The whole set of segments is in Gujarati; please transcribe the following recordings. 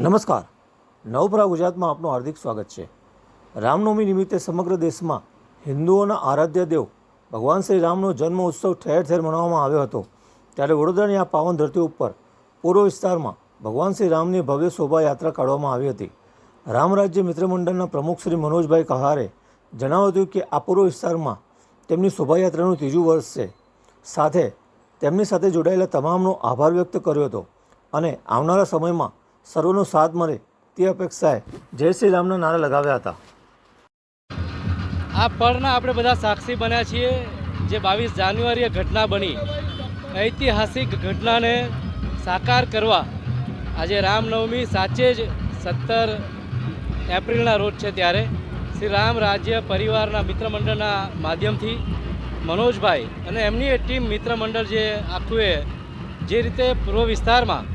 નમસ્કાર, નવપ્રભા ગુજરાતમાં આપનું હાર્દિક સ્વાગત છે। રામનવમી નિમિત્તે સમગ્ર દેશમાં હિન્દુઓના આરાધ્ય દેવ ભગવાન શ્રી રામનો જન્મ ઉત્સવ ઠેર ઠેર મનાવવામાં આવ્યો હતો। ત્યારે વડોદરાની આ પાવન ધરતી ઉપર પૂર્વ વિસ્તારમાં ભગવાન શ્રી રામની ભવ્ય શોભાયાત્રા કાઢવામાં આવી હતી। રામ રાજ્ય મિત્ર મંડળના પ્રમુખ શ્રી મનોજભાઈ કહારે જણાવ્યું હતું કે આ પૂર્વ વિસ્તારમાં તેમની શોભાયાત્રાનું ત્રીજું વર્ષ છે। સાથે તેમની સાથે જોડાયેલા તમામનો આભાર વ્યક્ત કર્યો હતો અને આવનારા સમયમાં સર્વનો સાથ મળે તે અપેક્ષાએ જય શ્રી રામના નારા લગાવ્યા હતા। આ પળના આપણે બધા સાક્ષી બન્યા છીએ। જે 22 જાન્યુઆરીએ ઘટના બની, ઐતિહાસિક ઘટનાને સાકાર કરવા આજે રામનવમી સાચે જ 17 એપ્રિલના રોજ છે। ત્યારે શ્રી રામ રાજ્ય પરિવારના મિત્ર મંડળના માધ્યમથી મનોજભાઈ અને એમની ટીમ મિત્ર મંડળ જે આખું જે રીતે પૂર્વ વિસ્તારમાં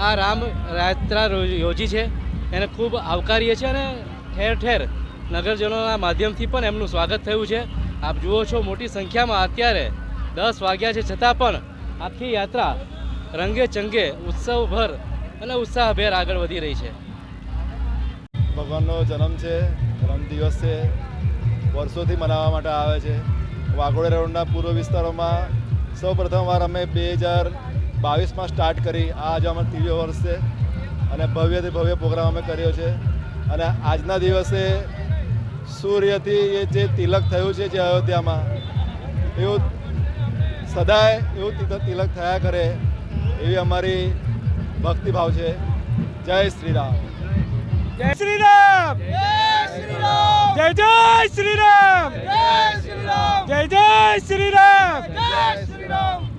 આ રામ યાત્રા યોજી છે એને ખૂબ આવકારીએ છીએ અને ઠેર ઠેર નગરજનોના માધ્યમથી પણ એમનું સ્વાગત થયું છે। આપ જુઓ છો મોટી સંખ્યામાં અત્યારે 10 વાગ્યા છે છતાં પણ આખી યાત્રા રંગે ચંગે ઉત્સવભર અને ઉત્સાહભેર આગળ વધી રહી છે। ભગવાનનો જન્મ છે, જન્મદિવસ છે, વર્ષોથી મનાવવા માટે આવે છે। વાઘોડિયા રોડના પૂર્વ વિસ્તારોમાં સૌ પ્રથમવાર અમે 2022માં સ્ટાર્ટ કરી, આ આજે અમારું ત્રીજો વર્ષ છે અને ભવ્યથી ભવ્ય પ્રોગ્રામ અમે કર્યો છે। અને આજના દિવસે સૂર્યથી એ જે તિલક થયું છે જે અયોધ્યામાં, એવું સદાય એવું તિલક થયા કરે એવી અમારી ભક્તિભાવ છે। જય શ્રી રામ, જય શ્રી રામ, જય શ્રી રામ, જય જય શ્રી રામ, જય શ્રી રામ, જય જય શ્રી રામ, જય શ્રી રામ।